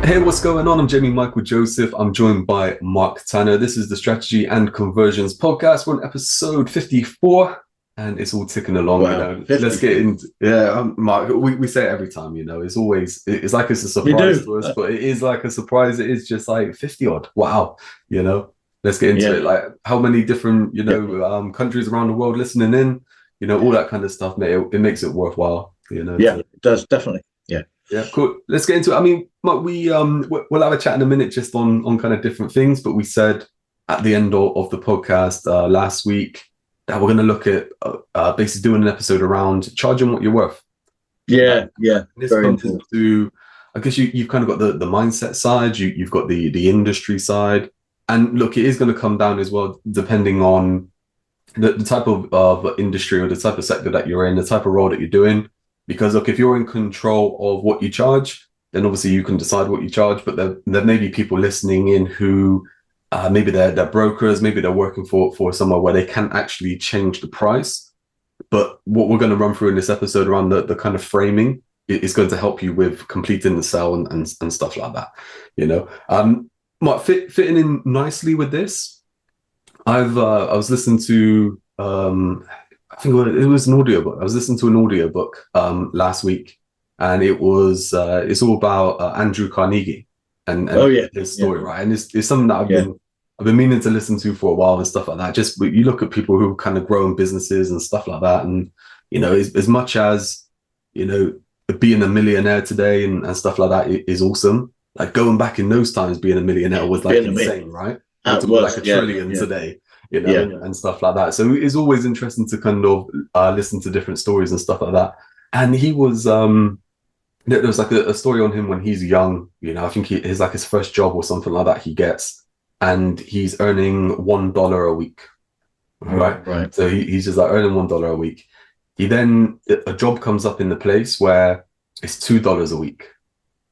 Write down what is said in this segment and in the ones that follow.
Hey, what's going on? I'm Jamie Michael Joseph. I'm joined by Mark Tanner. This is the Strategy and Conversions podcast. We're on episode 54 and it's all ticking along, Wow, Let's 50. get into, Mark, we say it every time, it's always, it's like it's a You surprise do. to us, but it is like a surprise. It is just like 50 odd. Wow. You know, let's get into Yeah. it. Like how many different, Yeah. countries around the world listening in, all that kind of stuff, mate. It makes it worthwhile, Yeah, to it does definitely. Yeah. yeah, cool. Let's get into it. I mean, Mark, we'll have a chat in a minute just on kind of different things, but we said at the end of the podcast last week that we're going to look at basically doing an episode around charging what you're worth. Yeah. Yeah. This Very comes important. into, I guess you've kind of got the mindset side, you've got the industry side, and look, it is going to come down as well, depending on the type of industry or the type of sector that you're in, the type of role that you're doing. Because look, if you're in control of what you charge, then obviously you can decide what you charge. But there may be people listening in who maybe they're brokers, maybe they're working for somewhere where they can actually change the price. But what we're going to run through in this episode around the kind of framing is going to help you with completing the sell and stuff like that. Might fitting in nicely with this. I was listening to I think it was an audiobook. I was listening to an audiobook last week, and it's all about Andrew Carnegie and Oh yeah. his Yeah. story, right? And it's something that Yeah. I've been meaning to listen to for a while and stuff like that. Just you look at people who kind of grow in businesses and stuff like that, and as much as being a millionaire today and stuff like that is awesome. Like going back in those times, being a millionaire was like insane, right? We're talking like a trillion today, Yeah. and stuff like that. So it's always interesting to kind of listen to different stories and stuff like that. And he was, there was like a story on him when he's young. I think his like his first job or something like that he gets, and he's earning $1 a week, right? Right. So he's just like earning $1 a week. He then a job comes up in the place where it's $2 a week,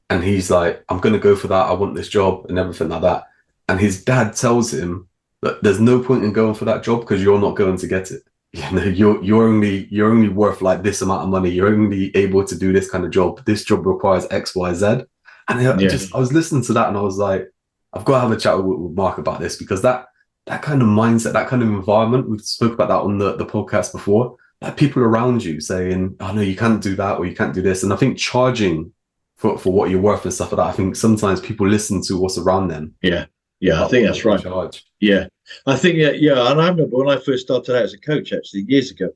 and he's like, I'm gonna go for that. I want this job and everything like that. And his dad tells him that there's no point in going for that job because you're not going to get it. You're only worth like this amount of money. You're only able to do this kind of job. This job requires X, Y, Z. And I was listening to that and I was like, I've got to have a chat with Mark about this because that kind of mindset, that kind of environment, we've spoke about that on the podcast before. Like people around you saying, "Oh no, you can't do that or you can't do this." And I think charging for what you're worth and stuff like that. I think sometimes people listen to what's around them. Yeah. Yeah. I think that's right. Charge. Yeah. I think yeah. And I remember when I first started out as a coach actually years ago.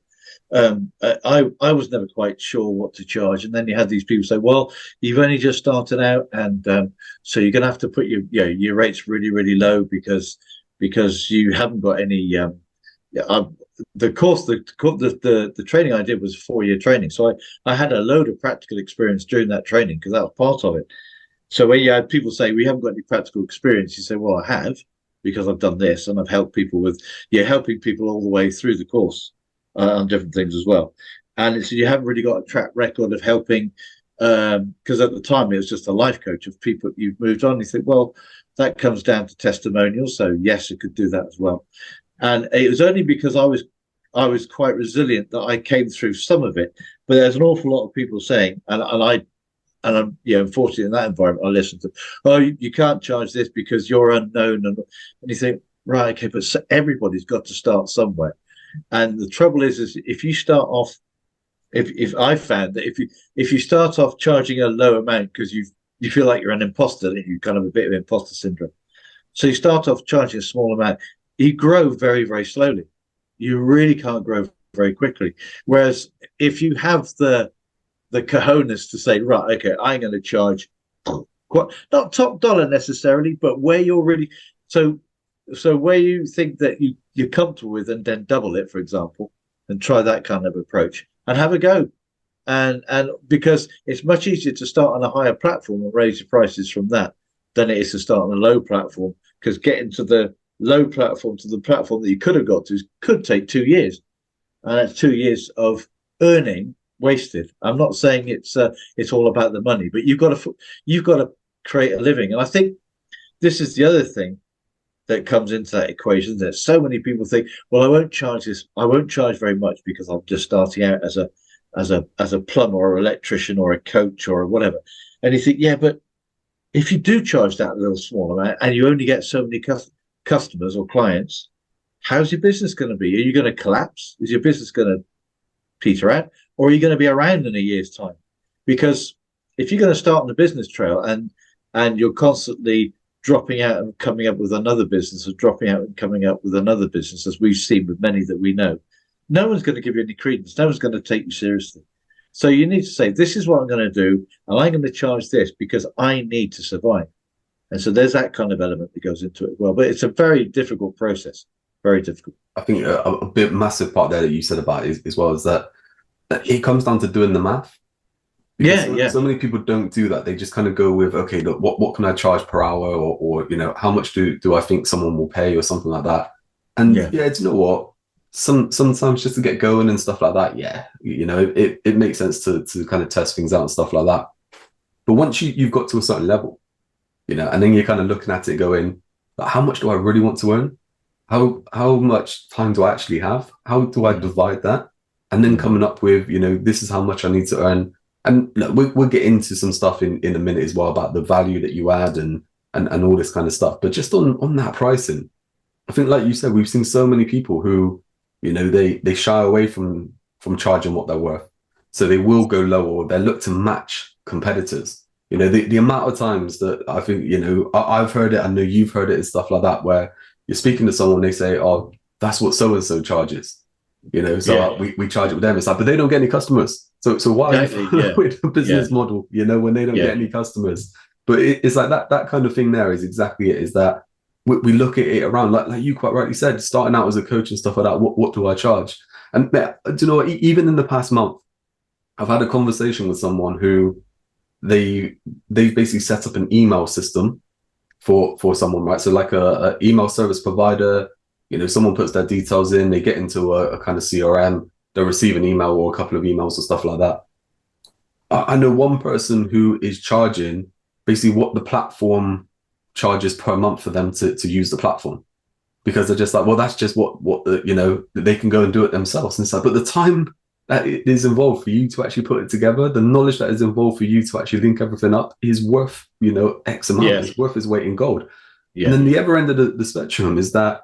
I was never quite sure what to charge, and then you had these people say, "Well, you've only just started out, and so you're going to have to put your rates really really low because you haven't got any." The course, the training I did was a 4-year training, so I had a load of practical experience during that training because that was part of it. So when you had people say we haven't got any practical experience, you say, "Well, I have because I've done this and I've helped people with helping people all the way through the course." On different things as well. And so you haven't really got a track record of helping, because at the time it was just a life coach of people you've moved on. You think, well, that comes down to testimonials. So yes, I could do that as well. And it was only because I was quite resilient that I came through some of it. But there's an awful lot of people saying, and I'm unfortunately in that environment, I listen to, "Oh, you can't charge this because you're unknown," and you think, right, okay, but everybody's got to start somewhere. And the trouble is if you start off, if I found that if you start off charging a low amount because you feel like you're an imposter, then you kind of a bit of imposter syndrome. So you start off charging a small amount, you grow very, very slowly. You really can't grow very quickly. Whereas if you have the cojones to say, right, okay, I'm going to charge not top dollar necessarily, but where you're really so where you think that you're comfortable with, and then double it, for example, and try that kind of approach and have a go. And because it's much easier to start on a higher platform and raise your prices from that than it is to start on a low platform, because getting to the low platform to the platform that you could have got to could take 2 years. And that's 2 years of earning wasted. I'm not saying it's all about the money, but you've got to create a living. And I think this is the other thing that comes into that equation. That so many people think, well, I won't charge very much because I'm just starting out as a plumber or electrician or a coach or whatever. And you think, yeah, but if you do charge that little small amount and you only get so many customers or clients, how's your business going to be? Are you going to collapse? Is your business going to peter out? Or are you going to be around in a year's time? Because if you're going to start on the business trail and you're constantly dropping out and coming up with another business, or dropping out and coming up with another business, as we've seen with many that we know, no one's going to give you any credence. No one's going to take you seriously. So you need to say, this is what I'm going to do, and I'm going to charge this because I need to survive. And so there's that kind of element that goes into it as well. But it's a very difficult process, very difficult. I think a bit massive part there that you said about it as well is that it comes down to doing the math. Because so many people don't do that. They just kind of go with, okay, look, what can I charge per hour, or how much do I think someone will pay, or something like that. And do you know what? Sometimes just to get going and stuff like that, it makes sense to kind of test things out and stuff like that. But once you've got to a certain level, and then you're kind of looking at it going, like, how much do I really want to earn? How much time do I actually have? How do I divide that? And then coming up with, this is how much I need to earn. And look, we'll get into some stuff in a minute as well about the value that you add and all this kind of stuff. But just on that pricing, I think, like you said, we've seen so many people who, they shy away from charging what they're worth. So they will go lower, or they look to match competitors. The amount of times that I think, I've heard it, I know you've heard it and stuff like that, where you're speaking to someone, they say, oh, that's what so-and-so charges. We charge it with them. It's like, but they don't get any customers. So why with a business model, when they don't get any customers? But it's like that kind of thing there is exactly it, is that we look at it around, like you quite rightly said, starting out as a coach and stuff like that, what do I charge? And do you know what, even in the past month, I've had a conversation with someone who they've basically set up an email system for someone, right? So like a email service provider, someone puts their details in, they get into a kind of CRM, they'll receive an email or a couple of emails or stuff like that. I know one person who is charging basically what the platform charges per month for them to use the platform, because they're just like, well, that's just what they can go and do it themselves. And it's like, but the time that is involved for you to actually put it together, the knowledge that is involved for you to actually link everything up is worth, X amount. It's worth its weight in gold. And then the other end of the spectrum is that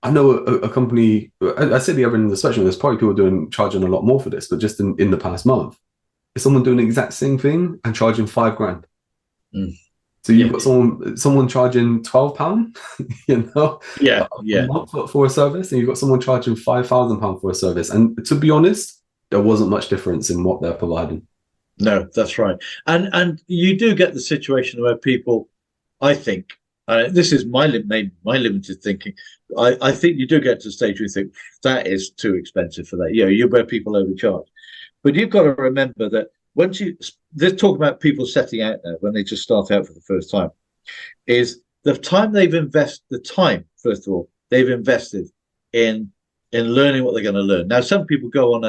I know a company, I say the other end of the spectrum, there's probably people charging a lot more for this, but just in the past month, is someone doing the exact same thing and charging $5,000. So you've got someone charging £12, a month for a service, and you've got someone charging £5,000 for a service. And to be honest, there wasn't much difference in what they're providing. No, that's right. And you do get the situation where people, I think, this is my limited thinking, I think you do get to the stage where you think that is too expensive for that. You're where people overcharge. But you've got to remember that let's talk about people setting out there when they just start out for the first time, is the time first of all, they've invested in learning what they're going to learn. Now, some people go on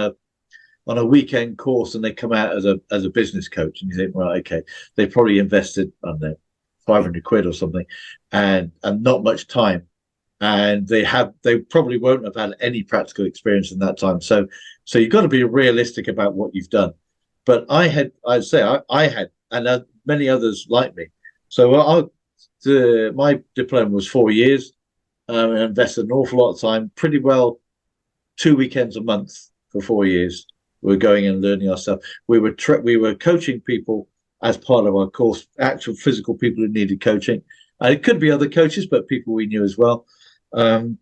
a weekend course and they come out as a business coach, and you think, well, okay, they probably invested, I don't know, 500 quid or something, and not much time, and they probably won't have had any practical experience in that time. So you've got to be realistic about what you've done. But I had, and many others like me. So my diploma was 4 years. I invested an awful lot of time, pretty well 2 weekends a month for 4 years. We were going and learning our stuff. We were coaching people as part of our course, actual physical people who needed coaching. And it could be other coaches, but people we knew as well. And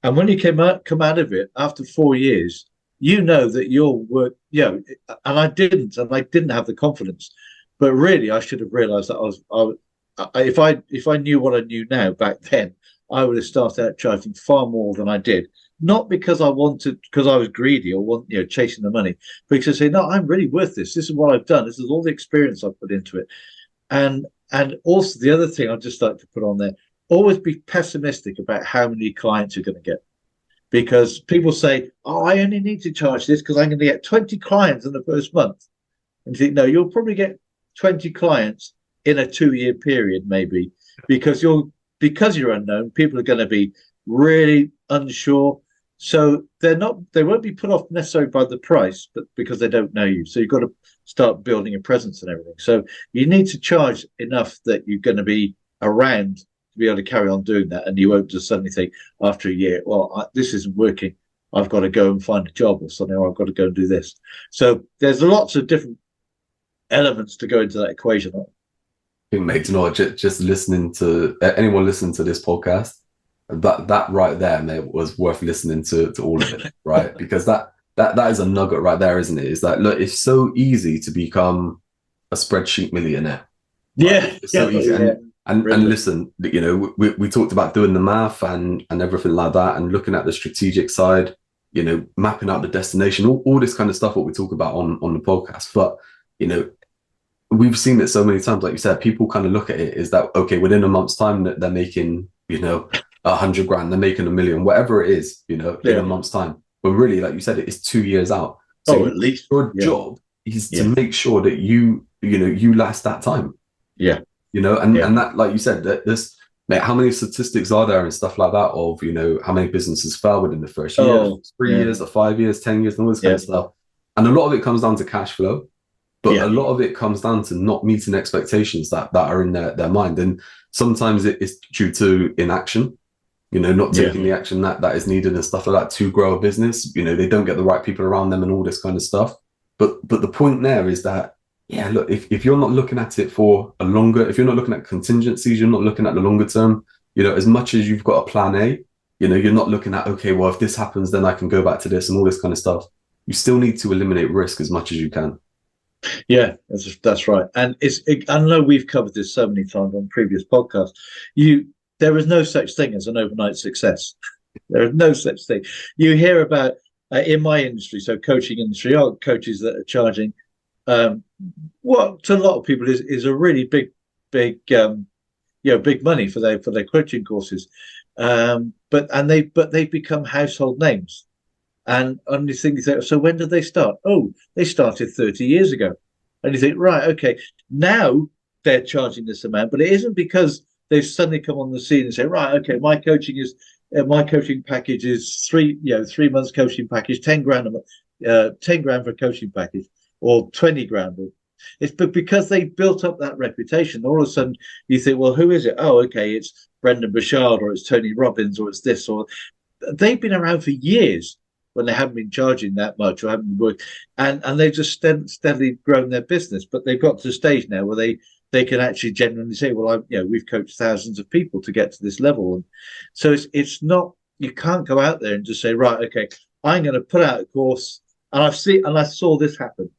when you come out of it after 4 years, that your work, and I didn't have the confidence. But really, I should have realized that if I knew what I knew now back then, I would have started out charging far more than I did. Not because I was greedy or chasing the money, but because I say, no, I'm really worth this. This is what I've done. This is all the experience I've put into it. And also the other thing I'd just like to put on there, always be pessimistic about how many clients you're going to get. Because people say, oh, I only need to charge this because I'm going to get 20 clients in the first month. And you think, no, you'll probably get 20 clients in a 2-year period, maybe, because you're unknown. People are going to be really unsure. So they won't be put off necessarily by the price, but because they don't know you. So you've got to start building a presence and everything. So you need to charge enough that you're going to be around to be able to carry on doing that. And you won't just suddenly think after a year, well, this isn't working. I've got to go and find a job or something, or I've got to go and do this. So there's lots of different elements to go into that equation. I think, mate, you know what, just listening to anyone listening to this podcast, that right there, mate, was worth listening to all of it, right? Because that is a nugget right there, isn't it? Is that, look, it's so easy to become a spreadsheet millionaire. Right? Yeah, It's so easy. And listen, you know, we talked about doing the math and everything like that, and looking at the strategic side, you know, mapping out the destination, all this kind of stuff, what we talk about on the podcast. But, you know, we've seen it so many times, like you said, people kind of look at it is that, okay, within a month's time that they're making, you know, 100 grand, they're making 1 million, whatever it is, you know, in a month's time. But really, like you said, it's 2 years out. So at least your job is to make sure that you last that time. Yeah. You know, and that, like you said, that this, mate, how many statistics are there and stuff like that of, you know, how many businesses fail within the first year, 3 years, or 5 years, 10 years, and all this kind of stuff. And a lot of it comes down to cash flow, but a lot of it comes down to not meeting expectations that are in their mind. And sometimes it's due to inaction, you know, not taking the action that is needed and stuff like that to grow a business. You know, they don't get the right people around them and all this kind of stuff. But the point there is that, yeah, look, if you're not looking at it for a longer, if you're not looking at contingencies, you're not looking at the longer term, you know, as much as you've got a plan A, you know, you're not looking at, okay, well, if this happens, then I can go back to this and all this kind of stuff. You still need to eliminate risk as much as you can. Yeah, that's right. And I know we've covered this so many times on previous podcasts. There is no such thing as an overnight success. There is no such thing. You hear about in my industry, so coaching industry, coaches that are charging what to a lot of people is a really big money for their coaching courses. But they've become household names. And you think, so when did they start? Oh, they started 30 years ago. And you think, right, okay, now they're charging this amount, but it isn't because they've suddenly come on the scene and say, right, okay, my coaching package is 3 months coaching package, 10 grand a month, 10 grand for a coaching package, or 20 grand. It's because they built up that reputation. All of a sudden you think, well, who is it? Oh, okay, it's Brendan Burchard, or it's Tony Robbins, or it's this, or they've been around for years when they haven't been charging that much or haven't been working, and they've just steadily grown their business. But they've got to the stage now where they can actually genuinely say, well, we've coached thousands of people to get to this level. And so it's not, you can't go out there and just say, right, okay, I'm going to put out a course. And I saw this happen.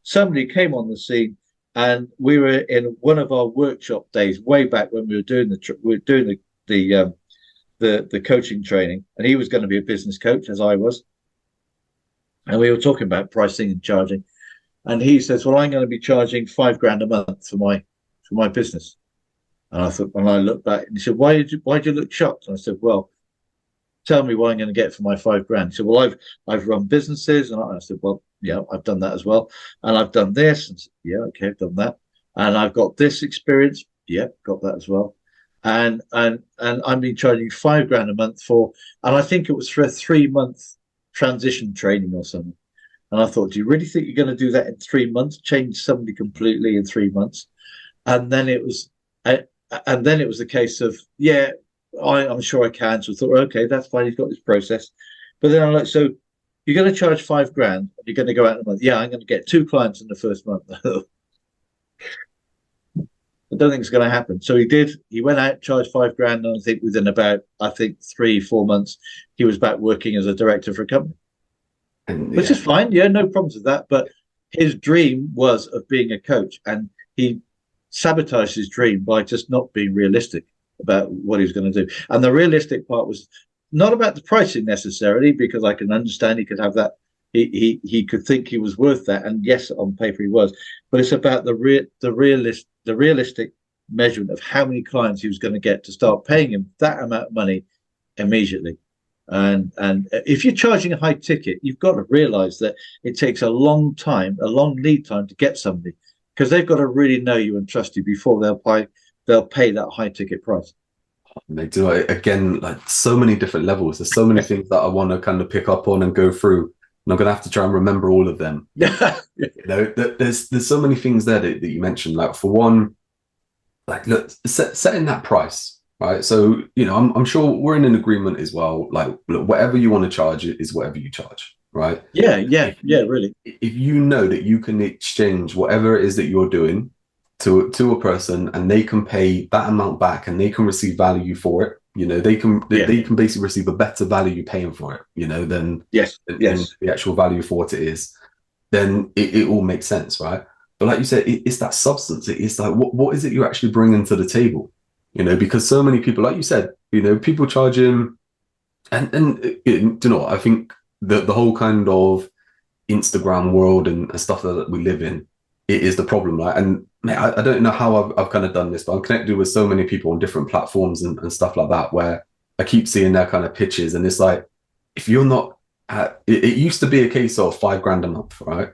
Somebody came on the scene, and we were in one of our workshop days way back when we were doing the coaching training, and he was going to be a business coach, as I was, and we were talking about pricing and charging, and he says, well, I'm going to be charging 5 grand a month for my business. And I thought, and I looked back, and he said, why did you look shocked? And I said, well, tell me what I'm going to get for my 5 grand. He said, well, I've run businesses. And I said, well, yeah, I've done that as well. And I've done this. And said, yeah, okay, I've done that. And I've got this experience. Yeah, got that as well. And I've been charging 5 grand a month and I think it was for a 3-month transition training or something. And I thought, do you really think you're going to do that in 3 months? Change somebody completely in 3 months? And then it was the case of, yeah, I'm sure I can. So I thought, okay, that's fine. He's got this process. But then I'm like, so you're going to charge 5 grand and you're going to go out in a month. Yeah, I'm going to get 2 clients in the first month. I don't think it's going to happen. So he did. He went out, charged 5 grand, and I think within about 3-4 months, he was back working as a director for a company, which is fine. Yeah, no problems with that. But his dream was of being a coach, and he sabotaged his dream by just not being realistic about what he was going to do. And the realistic part was not about the pricing necessarily, because I can understand he could have that. He could think he was worth that, and yes, on paper he was. But it's about the realistic measurement of how many clients he was going to get to start paying him that amount of money immediately. And if you're charging a high ticket, you've got to realize that it takes a long lead time to get somebody, because they've got to really know you and trust you before they'll pay that high ticket price. And they do it again, like so many different levels. There's so many things that I want to kind of pick up on and go through. And I'm gonna have to try and remember all of them. Yeah. There's so many things there that you mentioned. Like for one, like look, setting that price, right? So I'm sure we're in an agreement as well. Like look, whatever you want to charge is whatever you charge, right? Yeah, If really. if you know that you can exchange whatever it is that you're doing to a person, and they can pay that amount back, and they can receive value for it. Yeah. They can basically receive a better value paying for it. Yes, Than the actual value for what it is. Then it all makes sense, right? But like you said, it's that substance. It's like what is it you're actually bringing to the table? Because so many people, like you said, people charging, and do you know what? I think the whole kind of Instagram world and stuff that we live in, it is the problem, right? And mate, I don't know how I've kind of done this, but I'm connected with so many people on different platforms and stuff like that, where I keep seeing their kind of pitches, and it's like, if you're not it used to be a case of 5 grand a month, right?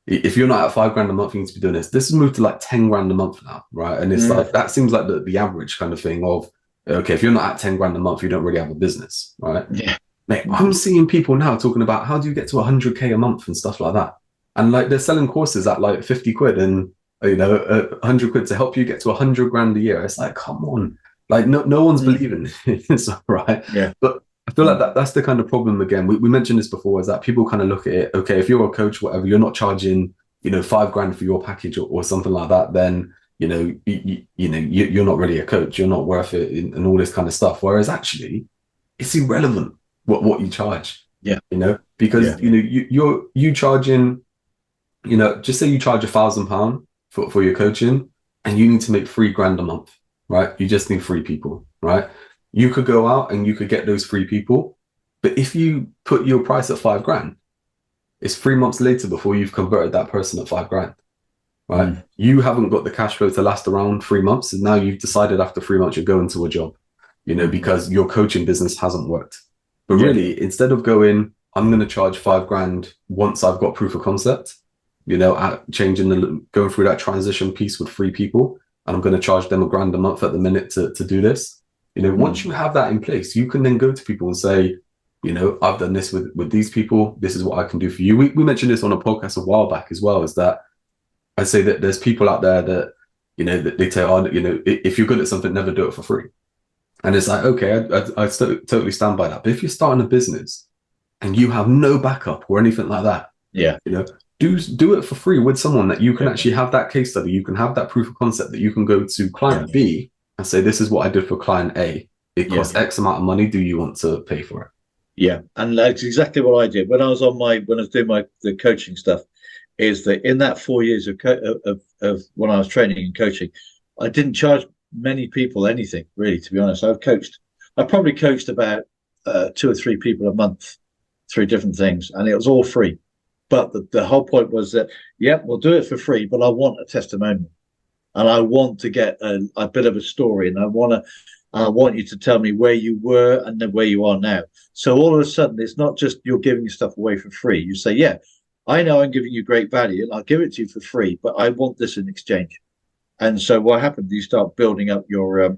If you're not at 5 grand a month, you need to be doing this. This has moved to like 10 grand a month now, right? And it's like that seems like the average kind of thing of, okay, if you're not at 10 grand a month, you don't really have a business, right? Yeah. Mate, I'm seeing people now talking about how do you get to 100K a month and stuff like that. And like they're selling courses at like 50 quid and 100 quid to help you get to 100 grand a year. It's like, come on. Like no one's believing this, right? Yeah. But I feel like that's the kind of problem again. We mentioned this before, is that people kind of look at it, okay, if you're a coach, whatever, you're not charging, 5 grand for your package or something like that, then you're not really a coach, you're not worth it, and all this kind of stuff. Whereas actually, it's irrelevant what you charge. Yeah. Because you charging, just say you charge £1,000 for your coaching, and you need to make 3 grand a month, right? You just need 3 people, right? You could go out and you could get those 3 people, but if you put your price at 5 grand, it's 3 months later before you've converted that person at 5 grand, right? You haven't got the cash flow to last around 3 months, and now you've decided after 3 months you're going to a job, because your coaching business hasn't worked. But really, instead of going, I'm going to charge 5 grand once I've got proof of concept, going through that transition piece with 3 people, and I'm going to charge them £1 grand a month at the minute to do this. Once you have that in place, you can then go to people and say, I've done this with these people. This is what I can do for you. We mentioned this on a podcast a while back as well, is that I say that there's people out there that, that they say, oh, if you're good at something, never do it for free. And it's like, okay, I totally stand by that. But if you're starting a business and you have no backup or anything like that, do it for free with someone that you can actually have that case study. You can have that proof of concept that you can go to client B and say, this is what I did for client A. It costs X amount of money. Do you want to pay for it? Yeah, and that's exactly what I did when I was doing the coaching stuff. Is that in that 4 years of when I was training and coaching, I didn't charge many people anything really. To be honest, I probably coached about 2 or 3 people a month through different things, and it was all free. But the whole point was that, we'll do it for free, but I want a testimonial, and I want to get a bit of a story, and I want you to tell me where you were and then where you are now. So all of a sudden, it's not just you're giving your stuff away for free. You say, I know I'm giving you great value, and I'll give it to you for free, but I want this in exchange. And so what happens? You start building up your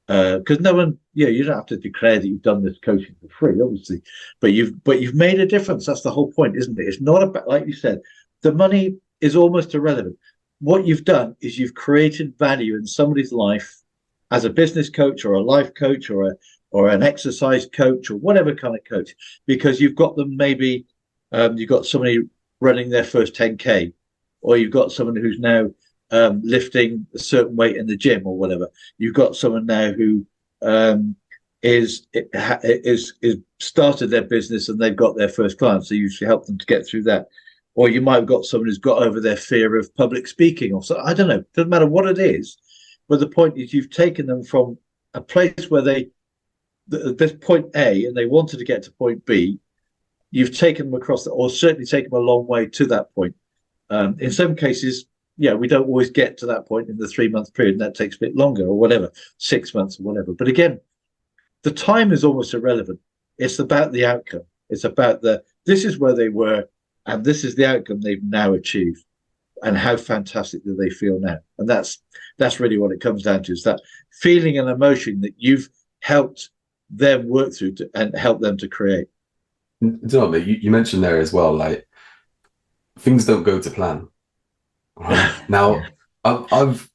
because no one, you don't have to declare that you've done this coaching for free, obviously, but you've made a difference. That's the whole point, isn't it? It's not about, like you said, the money is almost irrelevant. What you've done is you've created value in somebody's life as a business coach or a life coach or an exercise coach or whatever kind of coach, because you've got them maybe you've got somebody running their first 10K, or you've got someone who's now lifting a certain weight in the gym or whatever. You've got someone now who is started their business and they've got their first client, so you should help them to get through that. Or you might have got someone who's got over their fear of public speaking, or so. I don't know. Doesn't matter what it is, but the point is you've taken them from a place where there's point A and they wanted to get to point B. You've taken them across, or certainly taken them a long way to that point. In some cases, we don't always get to that point in the 3-month period, and that takes a bit longer, or whatever, 6 months or whatever. But again, the time is almost irrelevant. It's about the outcome. It's about this is where they were, and this is the outcome they've now achieved. and how fantastic do they feel now? And that's really what it comes down to, is that feeling and emotion that you've helped them work through and help them to create. You know, mate, you mentioned there as well, like things don't go to plan. Right? Now, I've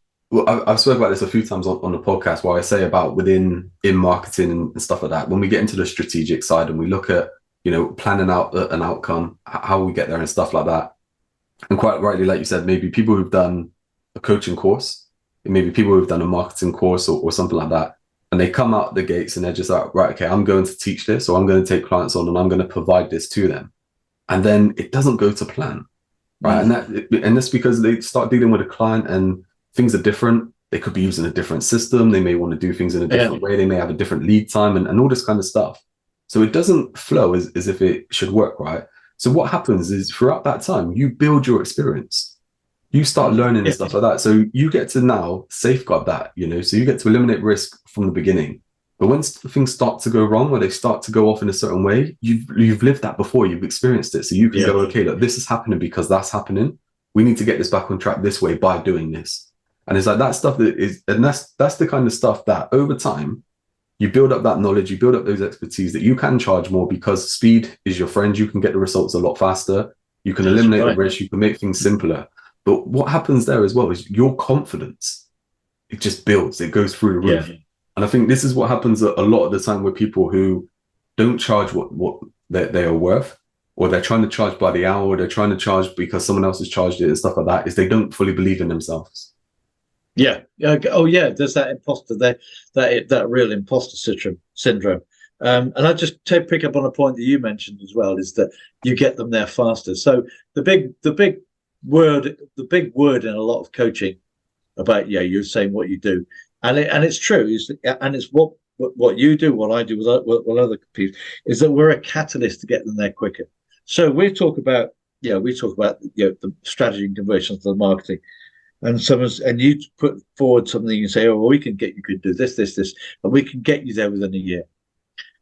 spoken about this a few times on the podcast, where I say about within in marketing and stuff like that. When we get into the strategic side and we look at, you know, planning out an outcome, how we get there and stuff like that. And quite rightly, like you said, maybe people who've done a coaching course, maybe people who've done a marketing course or something like that, and they come out the gates and they're just like, right, okay, I'm going to teach this, or I'm going to take clients on and I'm going to provide this to them. And then it doesn't go to plan, right? And that's because they start dealing with a client and things are different. They could be using a different system. They may want to do things in a different way. They may have a different lead time and all this kind of stuff. So it doesn't flow as if it should work, right? So what happens is throughout that time, you build your experience. You start learning and stuff like that. So you get to now safeguard that, you know, so you get to eliminate risk from the beginning. But when things start to go wrong, where they start to go off in a certain way, you've lived that before, you've experienced it. So you can go, okay, look, this is happening because that's happening. We need to get this back on track this way by doing this. And it's like that stuff that is, and that's the kind of stuff that over time, you build up that knowledge, you build up those expertise that you can charge more because speed is your friend. You can get the results a lot faster. You can eliminate the risk. You can make things simpler. But what happens there as well is your confidence, it just builds, it goes through the roof. And I think this is what happens a lot of the time with people who don't charge what they are worth, or they're trying to charge by the hour, or they're trying to charge because someone else has charged it and stuff like that, is they don't fully believe in themselves. Yeah. Oh, yeah. There's that imposter there, that real imposter syndrome. And I just pick up on a point that you mentioned as well, is that you get them there faster. So the big word in a lot of coaching about, you're saying what you do, and it's true, and it's what you do, what I do, what other people, is that we're a catalyst to get them there quicker. So we talk about the strategy and conversions to the marketing. And you put forward something, you say, oh, well, you could do this, and we can get you there within a year.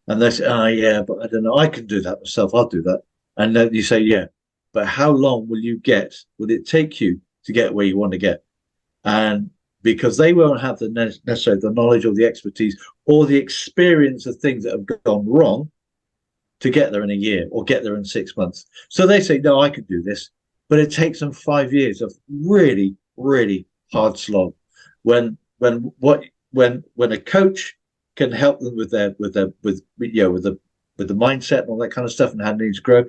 And they say, oh, yeah, but I don't know, I can do that myself, I'll do that. And then you say, yeah, but how long will it take you to get where you want to get? And because they won't have necessarily the knowledge or the expertise or the experience of things that have gone wrong to get there in a year or get there in 6 months. So they say, no, I could do this, but it takes them 5 years of really, really hard slog. When a coach can help them with the mindset and all that kind of stuff and how needs grow,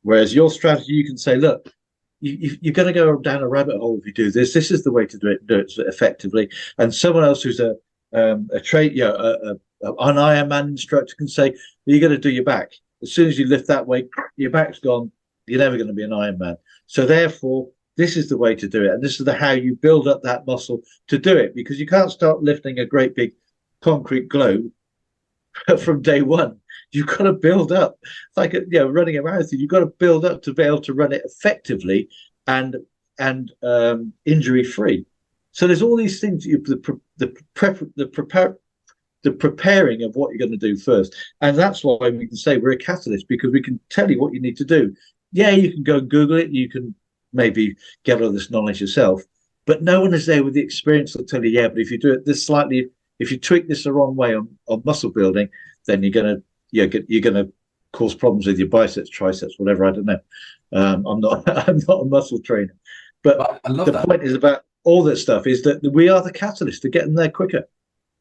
whereas your strategy, you can say, look, you're going to go down a rabbit hole if you do this. This is the way to do it effectively. And someone else who's an Ironman instructor can say, you're going to do your back. As soon as you lift that weight, your back's gone. You're never going to be an Ironman. So therefore, this is the way to do it. And this is how you build up that muscle to do it, because you can't start lifting a great big concrete globe from day one. You've got to build up. It's like running a marathon. You've got to build up to be able to run it effectively and injury free. So there's all these things. The preparing of what you're going to do first, and that's why we can say we're a catalyst, because we can tell you what you need to do. Yeah, you can go and Google it. You can maybe get all this knowledge yourself, but no one is there with the experience to tell you, yeah, but if you do it this slightly, if you tweak this the wrong way on muscle building, then you're going to cause problems with your biceps, triceps, whatever. I don't know. I'm not a muscle trainer, but the point is about all that stuff is that we are the catalyst to get them there quicker.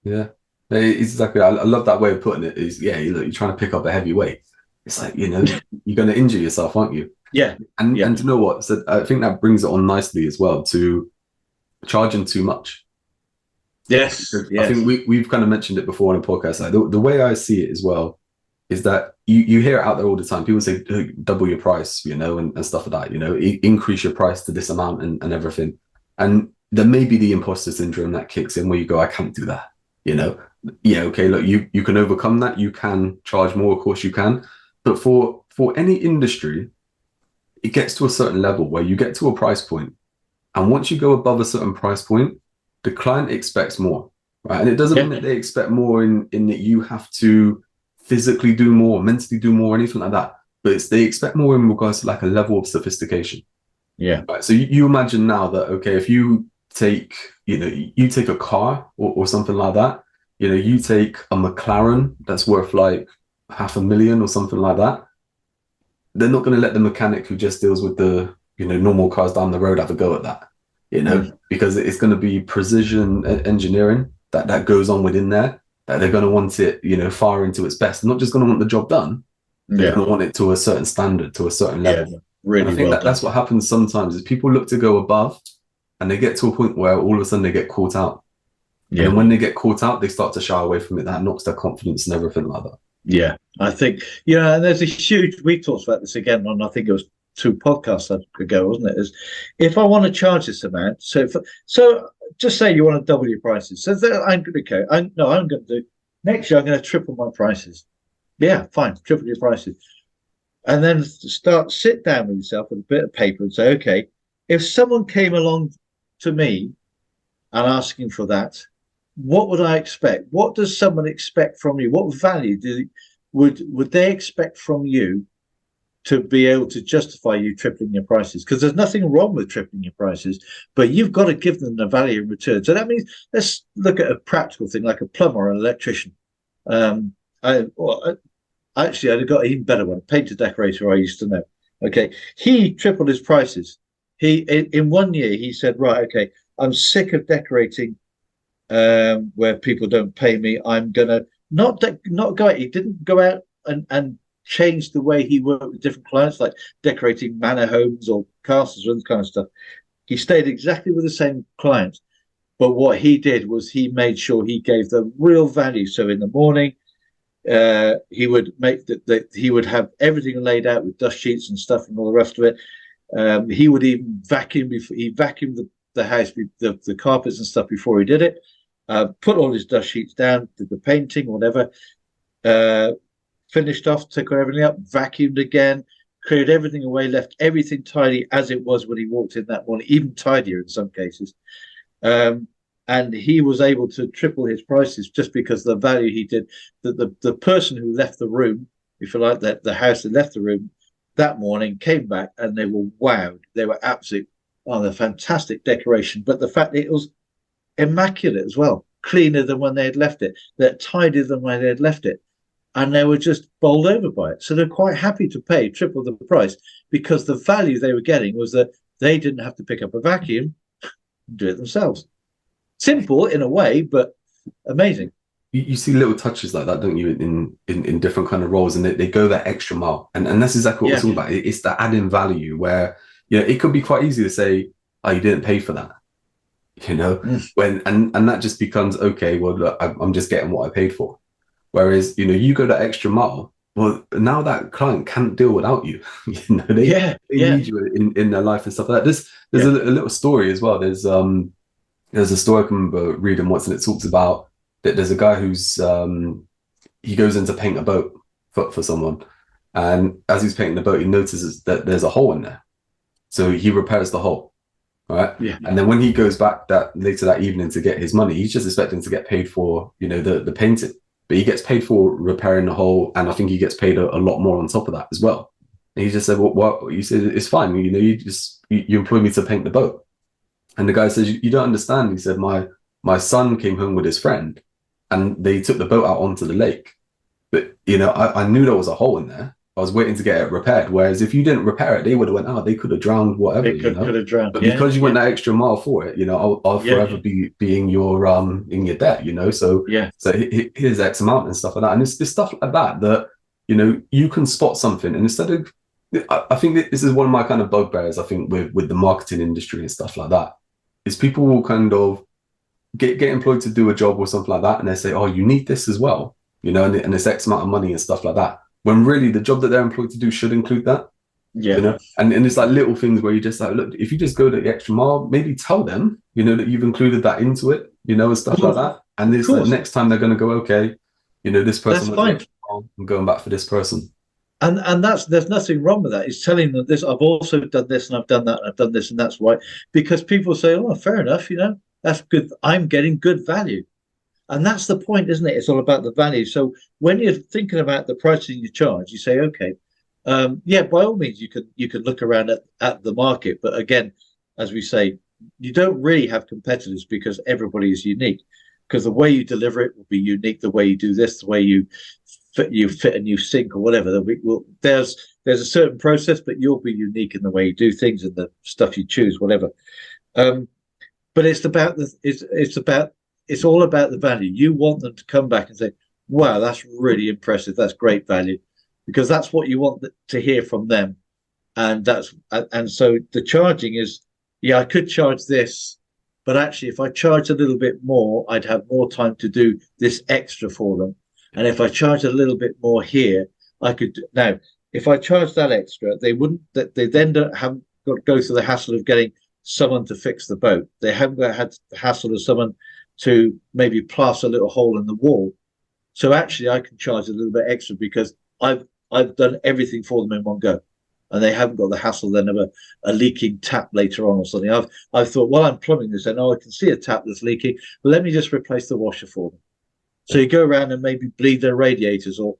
Yeah, exactly. I love that way of putting it. Is you're trying to pick up a heavy weight. It's like, you're going to injure yourself, aren't you? Yeah. And to know what, so I think that brings it on nicely as well to charging too much. Yes. I think we've kind of mentioned it before on a podcast. Like the way I see it as well is that you hear it out there all the time. People say, double your price, and stuff like that, increase your price to this amount and everything. And there may be the imposter syndrome that kicks in where you go, I can't do that. Okay, look, you can overcome that. You can charge more, of course you can. But for any industry, it gets to a certain level where you get to a price point. And once you go above a certain price point, the client expects more, right? And it doesn't mean that they expect more in that you have to physically do more, mentally do more, anything like that. But they expect more in regards to like a level of sophistication. Yeah. Right. So you imagine now that, okay, if you take, you take a car or something like that, you take a McLaren that's worth like 500,000 or something like that. They're not going to let the mechanic who just deals with the, normal cars down the road have a go at that, Mm. because it's going to be precision engineering that goes on within there, that they're going to want it, far into its best. They're not just going to want the job done. They're Yeah. going to want it to a certain standard, to a certain Yeah. level. And I Really think well that done. that's what happens sometimes is people look to go above and they get to a point where all of a sudden they get caught out. And Yeah. then when they get caught out, they start to shy away from it. That knocks their confidence and everything like that. Yeah. I think, and there's a huge, we talked about this again on, I think it was 2 podcasts ago, wasn't it? Is if I want to charge this amount, so just say you want to double your prices. So that I'm going to, okay, I'm going to do, next year I'm going to triple my prices. Yeah, fine, triple your prices. And then sit down with yourself with a bit of paper and say, okay, if someone came along to me and asking for that, what would I expect? What does someone expect from you? What value would they expect from you to be able to justify you tripling your prices? Because there's nothing wrong with tripling your prices, but you've got to give them the value in return. So that means let's look at a practical thing like a plumber or an electrician. Um, Actually, I'd have got an even better one. A painter decorator I used to know. Okay, he tripled his prices. In 1 year he said, right, okay, I'm sick of decorating where people don't pay me. I'm gonna not go out. He didn't go out and change the way he worked with different clients, like decorating manor homes or castles or this kind of stuff. He stayed exactly with the same clients, but what he did was he made sure he gave them real value. So in the morning, he would make that he would have everything laid out with dust sheets and stuff and all the rest of it. He would even vacuum before he vacuumed the house, the carpets and stuff before he did it. Put all his dust sheets down, did the painting, whatever. Finished off, took everything up, vacuumed again, cleared everything away, left everything tidy as it was when he walked in that morning, even tidier in some cases. And he was able to triple his prices just because of the value he did. The person who left the room, if you like, that the house that left the room that morning came back and they were wowed. They were absolutely on a fantastic decoration. But the fact that it was immaculate as well, cleaner than when they had left it, that tidier than when they had left it. And they were just bowled over by it. So they're quite happy to pay triple the price because the value they were getting was that they didn't have to pick up a vacuum and do it themselves. Simple in a way, but amazing. You see little touches like that, don't you, in different kind of roles, and they go that extra mile, and that's exactly what we're talking about. It's the adding value where it could be quite easy to say, "Oh, you didn't pay for that," when and that just becomes okay. Well, look, I'm just getting what I paid for. Whereas you go that extra mile. Well, now that client can't deal without you. They need you in their life and stuff like that. There's a little story as well. There's a story I can remember reading once, and it talks about that there's a guy who's he goes in to paint a boat for someone, and as he's painting the boat, he notices that there's a hole in there, so he repairs the hole, right? Yeah. And then when he goes back later that evening to get his money, he's just expecting to get paid for the painting, but he gets paid for repairing the hole, and I think he gets paid a lot more on top of that as well. And he just said, "Well, what?" You said, "It's fine. You employ me to paint the boat." And the guy says, "You don't understand." He said, my son came home with his friend and they took the boat out onto the lake. But, I knew there was a hole in there. I was waiting to get it repaired. Whereas if you didn't repair it, they would have went out. They could have drowned, whatever. They could have drowned. But because you went that extra mile for it, I'll forever be in your debt, So, so here's X amount and stuff like that. And it's stuff like that, you can spot something. And instead of, I think this is one of my kind of bugbears, I think, with the marketing industry and stuff like that, is people will kind of get employed to do a job or something like that, and they say, "Oh, you need this as well," and it's X amount of money and stuff like that. When really the job that they're employed to do should include that. And it's like little things where you just like, look, if you just go the extra mile, maybe tell them, that you've included that into it, and stuff like that. And this like, next time they're going to go, okay, this person went the extra mile, I'm going back for this person. And there's nothing wrong with that. It's telling them this. I've also done this, and I've done that, and I've done this, and that's why. Because people say, "Oh, fair enough, that's good. I'm getting good value," and that's the point, isn't it? It's all about the value. So when you're thinking about the pricing you charge, you say, "Okay, Yeah, by all means, you can look around at the market, but again, as we say, you don't really have competitors because everybody is unique. Because the way you deliver it will be unique. The way you do this, the way you fit a new sink or whatever. There's a certain process, but you'll be unique in the way you do things and the stuff you choose, whatever. Um, but it's all about the value. You want them to come back and say, "Wow, that's really impressive. That's great value," because that's what you want to hear from them. And so the charging is, yeah, I could charge this, but actually, if I charge a little bit more, I'd have more time to do this extra for them. And if I charge a little bit more here, I could now. If I charge that extra, they wouldn't. They then don't have got to go through the hassle of getting someone to fix the boat. They haven't had the hassle of someone to maybe plaster a little hole in the wall. So actually, I can charge a little bit extra because I've done everything for them in one go, and they haven't got the hassle then of a leaking tap later on or something. I've thought, well, I'm plumbing this, and I can see a tap that's leaking, but let me just replace the washer for them. So you go around and maybe bleed their radiators or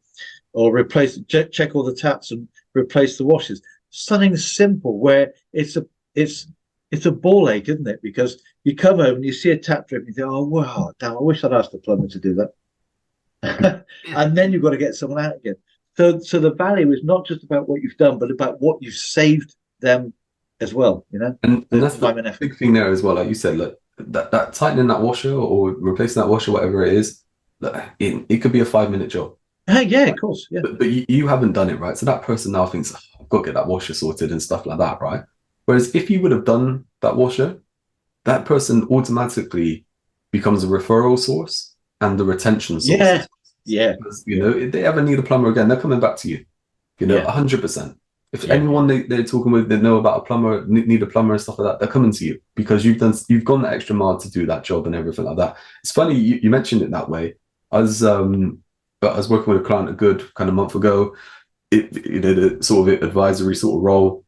replace check all the taps and replace the washers. Something simple where it's a ball ache, isn't it? Because you come home and you see a tap drip and you think, oh wow, damn, I wish I'd asked the plumber to do that. And then you've got to get someone out again. So the value is not just about what you've done, but about what you've saved them as well, you know? And that's time the and effort. big thing there as well. Like you said, look, that tightening that washer or replacing that washer, whatever it is, look, it could be a 5-minute job. Yeah, of course. Yeah. But you haven't done it, right? So that person now thinks, oh, I've got to get that washer sorted and stuff like that, right? Whereas if you would have done that washer, that person automatically becomes a referral source and the retention source. Yeah. Yeah. Because, you know, if they ever need a plumber again, they're coming back to you. You know, Yeah. 100%. If anyone they're talking with, they know about a plumber, need a plumber and stuff like that, they're coming to you because you've gone the extra mile to do that job and everything like that. It's funny you mentioned it that way. I was working with a client a good kind of month ago, the sort of advisory sort of role,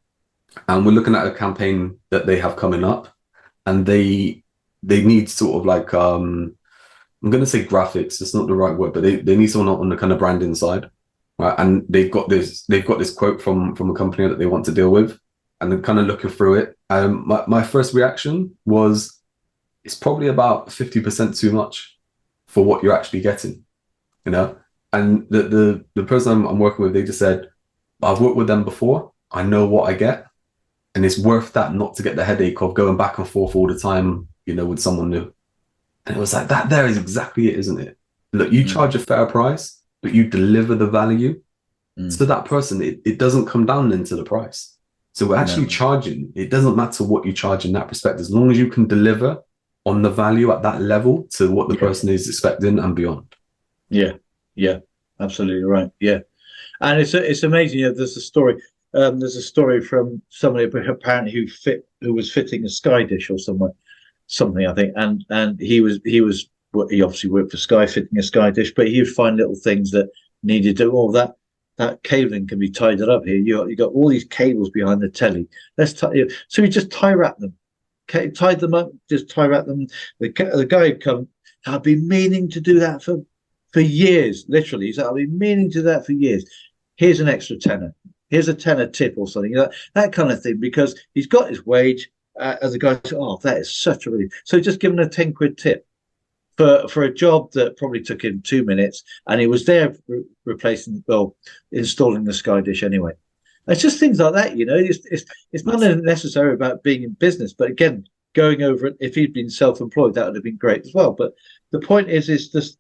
and we're looking at a campaign that they have coming up, and they need sort of like I'm going to say graphics. It's not the right word, but they need someone on the kind of branding side, right? And they've got this quote from a company that they want to deal with, and they're kind of looking through it. My first reaction was, it's probably about 50% too much for what you're actually getting, you know. And the person I'm working with, they just said, I've worked with them before. I know what I get, and it's worth that not to get the headache of going back and forth all the time, you know, with someone new. And it was like that. There is exactly it, isn't it? Look, you charge a fair price, but you deliver the value to that person. It doesn't come down into the price. So we're actually charging. It doesn't matter what you charge in that respect, as long as you can deliver on the value at that level to what the person is expecting and beyond. Yeah, absolutely right. Yeah, and it's amazing. Yeah, there's a story. There's a story from somebody apparently who was fitting a Sky dish or something I think, and he obviously worked for Sky fitting a Sky dish, but he would find little things that needed to. Oh, that cabling can be tied up here. You got all these cables behind the telly. So we just tie wrap them, tied them up, just tie wrap them. The guy would come. I've been meaning to do that for years, literally. He said, I've been meaning to do that for years. Here's an extra tenner. Here's a tenner tip or something, that kind of thing, because he's got his wage. As a guy said, oh, that is such a relief. So just give him a 10 quid tip for a job that probably took him 2 minutes, and he was there installing the Sky dish anyway. It's just things like that, you know. It's not necessarily about being in business, but again, going over it. If he'd been self-employed, that would have been great as well. But the point is this.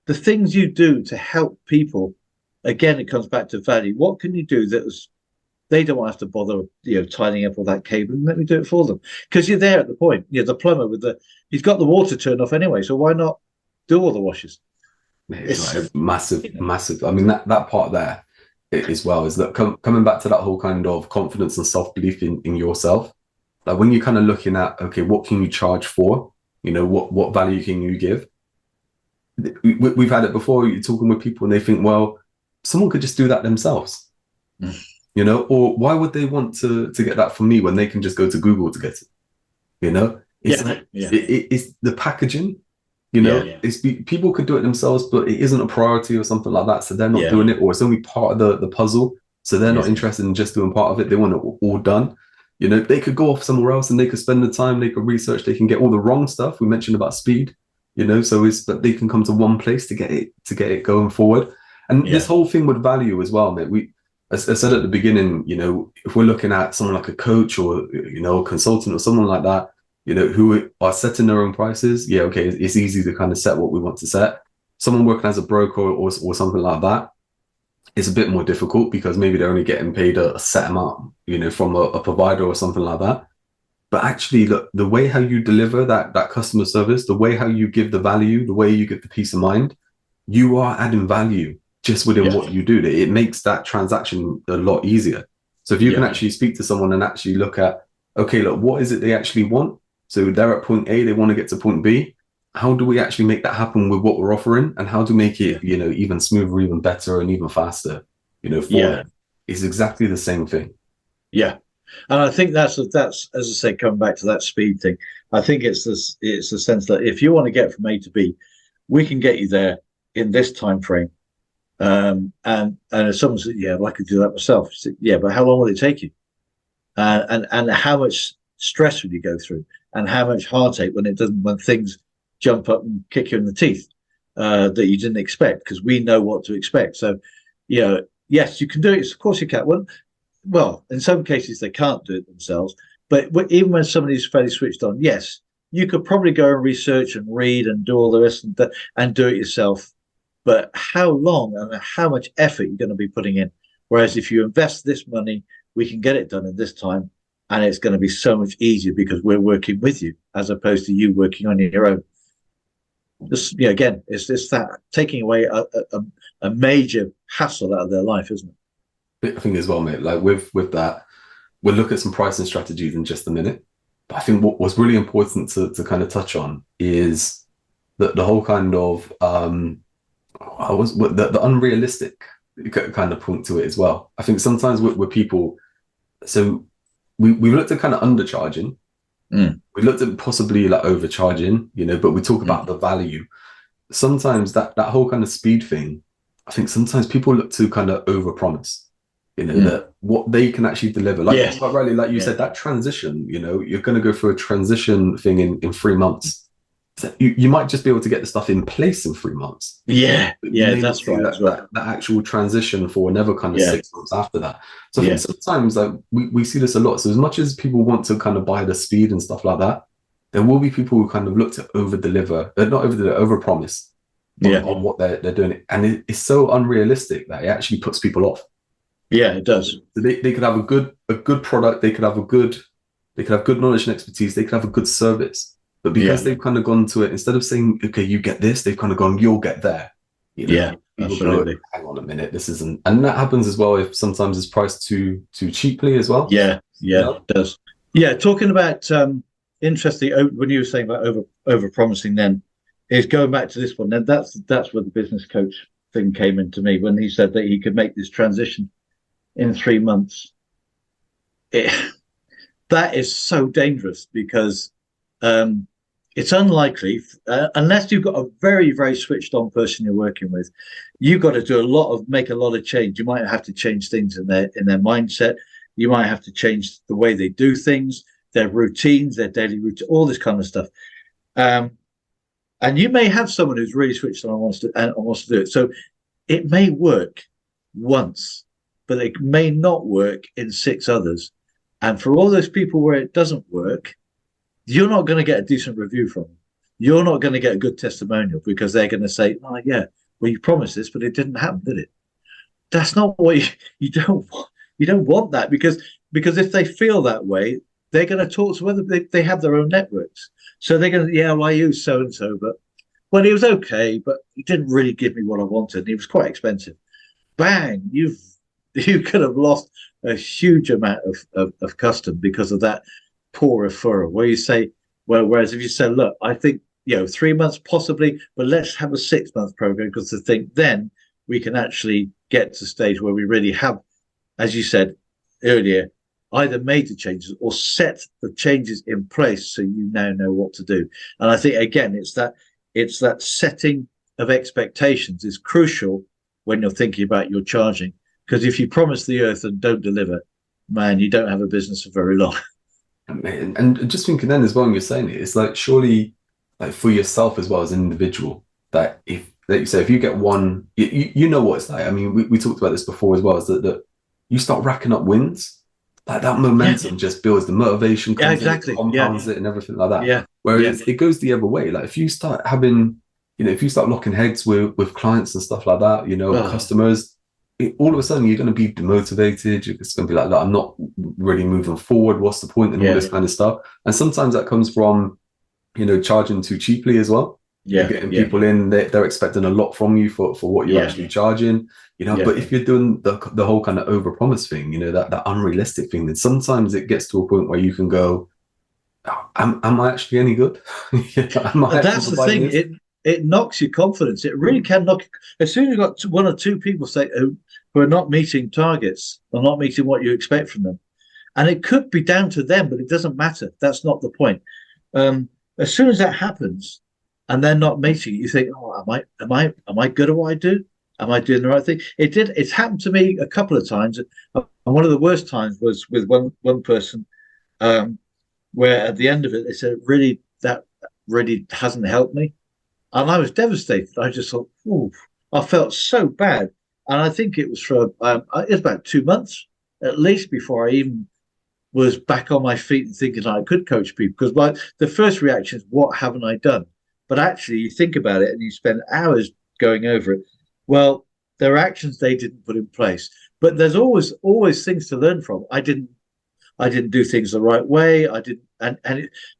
The things you do to help people, again, it comes back to value. What can you do they don't want to have to bother, tidying up all that cable, and let me do it for them? Because you're there at the point. The plumber he's got the water turned off anyway, so why not do all the washes? It's like massive. I mean, that part there as well is that coming back to that whole kind of confidence and self-belief in yourself. Like when you're kind of looking at, okay, what can you charge for? What value can you give? We've had it before. You're talking with people and they think, well, someone could just do that themselves, or why would they want to get that from me when they can just go to Google to get it? It's the packaging, it's people could do it themselves, but it isn't a priority or something like that. So they're not doing it, or it's only part of the puzzle. So they're not Yeah. interested in just doing part of it. They want it all done. You know, they could go off somewhere else and they could spend the time, they could research, they can get all the wrong stuff. We mentioned about speed, you know, so it's that they can come to one place to get it going forward. And this Yeah. whole thing with value as well, mate. As I said at the beginning, you know, if we're looking at someone like a coach or, you know, a consultant or someone like that, you know, who are setting their own prices, yeah, okay, it's easy to kind of set what we want to set. Someone working as a broker or something like that, it's a bit more difficult because maybe they're only getting paid a set amount, you know, from a provider or something like that. But actually, look, the way how you deliver that customer service, the way how you give the value, the way you give the peace of mind, you are adding value just within Yeah. what you do. It makes that transaction a lot easier. So if you can Yeah. actually speak to someone and actually look at, okay, look, what is it they actually want? So they're at point A, they want to get to point B. How do we actually make that happen with what we're offering, and how to make it, you know, even smoother, even better, and even faster, you know, for Yeah. them? It's exactly the same thing. Yeah. And I think that's as I say, coming back to that speed thing. I think it's the sense that if you want to get from A to B, we can get you there in this time frame. And if someone said, "Yeah, well, I could do that myself," you say, yeah, but how long will it take you? And how much stress will you go through, and how much heartache when things jump up and kick you in the teeth that you didn't expect, because we know what to expect. So, you know, yes, you can do it. Of course, you can. Well, in some cases they can't do it themselves, but even when somebody's fairly switched on, yes, you could probably go and research and read and do all the rest and do it yourself. But how long and how much effort you're going to be putting in? Whereas if you invest this money, we can get it done in this time, and it's going to be so much easier because we're working with you as opposed to you working on your own. Just, you know, again, it's just that taking away a major hassle out of their life, isn't it? I think as well, mate, like with that, we'll look at some pricing strategies in just a minute. But I think what's really important to kind of touch on is that the whole kind of the unrealistic kind of point to it as well. I think sometimes with people, so we looked at kind of undercharging. We looked at possibly like overcharging, you know, but we talk about the value. Sometimes that whole kind of speed thing, I think sometimes people look to kind of overpromise, you know, that what they can actually deliver. Like quite rightly, like you said, that transition, you know, you're going to go through a transition thing in 3 months. So you might just be able to get the stuff in place in 3 months. Yeah, that's right. That actual transition for another kind of 6 months after that. So I think sometimes like we see this a lot. So as much as people want to kind of buy the speed and stuff like that, there will be people who kind of look to over deliver, not over deliver, over promise on what they're doing. And it's so unrealistic that it actually puts people off. Yeah, it does. So they could have a good product, they could have good knowledge and expertise, they could have a good service. But because they've kind of gone to it, instead of saying, okay, you get this, they've kind of gone, you'll get there. You know, absolutely. Go, hang on a minute, this isn't, and that happens as well if sometimes it's priced too cheaply as well. It does. Yeah, talking about interesting, when you were saying about over promising, then is going back to this one. Then that's where the business coach thing came into me, when he said that he could make this transition in 3 months. That is so dangerous because it's unlikely, unless you've got a very, very switched on person you're working with, you've got to make a lot of change. You might have to change things in their mindset. You might have to change the way they do things, their routines, their daily routine, all this kind of stuff. And you may have someone who's really switched on and wants to do it. So it may work once, but it may not work in 6 others. And for all those people where it doesn't work, you're not going to get a decent review from them. You're not going to get a good testimonial because they're going to say, "Oh, yeah, well, you promised this, but it didn't happen, did it?" That's not what you don't want. You don't want that because if they feel that way, they're going to talk to other. They have their own networks, so they're going to, yeah, well, I used so and so, but well, he was okay, but he didn't really give me what I wanted. He was quite expensive. Bang! You could have lost a huge amount of custom because of that poor referral, where you say, well, whereas if you say, look, I think, 3 months possibly, but let's have a 6-month program, because I think then we can actually get to a stage where we really have, as you said earlier, either made the changes or set the changes in place so you now know what to do. And I think, again, it's that setting of expectations is crucial when you're thinking about your charging, Because if you promise the earth and don't deliver, man, you don't have a business for very long. And just thinking then as well, when you're saying it, it's like surely like for yourself as well as an individual, that if like you say if you get one, you know what it's like. I mean, we talked about this before as well, is that you start racking up wins, like that Yeah, momentum just builds, the motivation yeah, comes in, it exactly. Yeah, compounds it and everything like that. yeah, yeah. Whereas it goes the other way. Like if you start having, if you start locking heads with clients and stuff like that, Oh, customers, all of a sudden you're going to be demotivated. It's going to be like, I'm not really moving forward. What's the point? And all yeah, this kind of stuff. And sometimes that comes from, charging too cheaply as well. You're yeah, getting yeah, people in, they're expecting a lot from you for what you're yeah, actually charging, yeah. but if you're doing the whole kind of overpromise thing, that unrealistic thing, then sometimes it gets to a point where you can go, "Oh, am I actually any good? Am I And actually that's the providing thing. this?" It knocks your confidence. It really can knock. As soon as you've got one or two people say who are not meeting targets or not meeting what you expect from them, and it could be down to them, but it doesn't matter. That's not the point. As soon as that happens, and they're not meeting, you think, "Oh, am I good at what I do? Am I doing the right thing?" It did. It's happened to me a couple of times, and one of the worst times was with one person, um, where at the end of it they said, "Really, that really hasn't helped me," and I was devastated. I just thought, "Ooh," I felt so bad, and I think it was for it was about 2 months at least before I even was back on my feet and thinking I could coach people. Because the first reaction is, what haven't I done? But actually, you think about it and you spend hours going over it. Well, there are actions they didn't put in place, but there's always things to learn from. I didn't do things the right way. I didn't,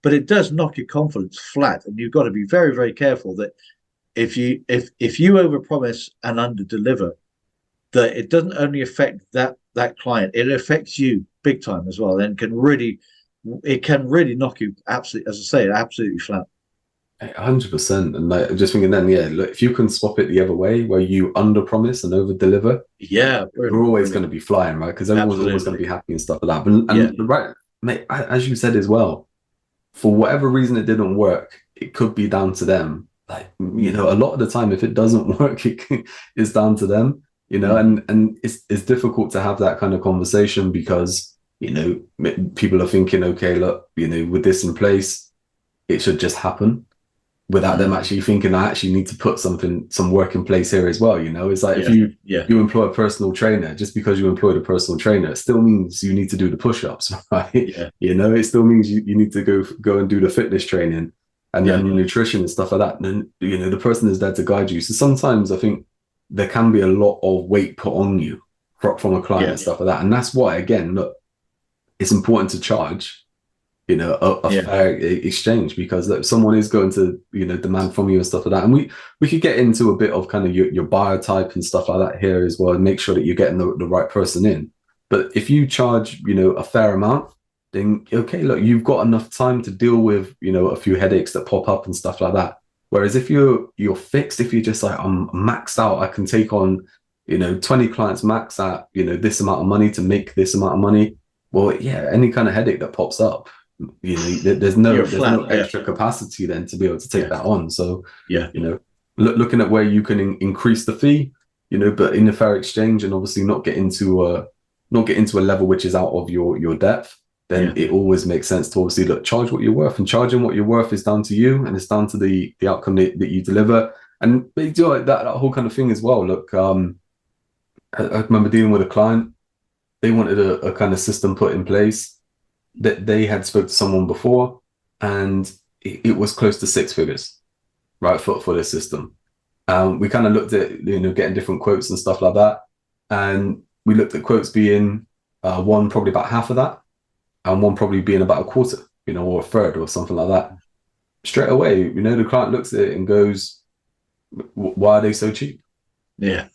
but it does knock your confidence flat, and you've got to be very, very careful that if you overpromise and underdeliver, that it doesn't only affect that client, it affects you big time as well, and it can really knock you absolutely, as I say, absolutely flat. 100%. And like, just thinking then, yeah, look, if you can swap it the other way, where you under promise and over deliver, Yeah, you're brilliant, always going brilliant. to be flying, right? Because everyone's always going to Absolutely. be happy and stuff like that. But Yeah, and right, mate, as you said as well, for whatever reason it didn't work, it could be down to them. Like, a lot of the time, if it doesn't work, it's down to them. mm, And it's difficult to have that kind of conversation because people are thinking, okay, look, with this in place, it should just happen, without them mm, actually thinking, I actually need to put some work in place here as well. It's like if yeah, you yeah, you employ a personal trainer, just because you employed a personal trainer, it still means you need to do the push-ups, right? yeah, It still means you need to go and do the fitness training and yeah, then the nutrition and stuff like that. And then the person is there to guide you. So sometimes I think there can be a lot of weight put on you from a client yeah, and stuff like that. And that's why, again, look, it's important to charge a yeah, fair exchange, because someone is going to demand from you and stuff like that. And we could get into a bit of kind of your buyer type and stuff like that here as well, and make sure that you're getting the right person in. But if you charge a fair amount, then okay, look, you've got enough time to deal with a few headaches that pop up and stuff like that. Whereas if you're fixed, if you're just like, I'm maxed out, I can take on 20 clients max at this amount of money to make this amount of money. Well, yeah, any kind of headache that pops up, there's no you're flat. Yeah, extra capacity then to be able to take yeah, that on. So yeah, looking at where you can increase the fee, but in a fair exchange, and obviously not get into a level which is out of your depth, then yeah, it always makes sense to obviously charge what you're worth. And charging what you're worth is down to you, and it's down to the outcome that you deliver. And you do like that whole kind of thing as well. Look, I remember dealing with a client. They wanted a kind of system put in place that they had spoke to someone before, and it was close to six figures, right, for this system. We kind of looked at getting different quotes and stuff like that, and we looked at quotes being one probably about half of that, and one probably being about a quarter, or a third or something like that. Straight away, the client looks at it and goes, "Why are they so cheap?" yeah,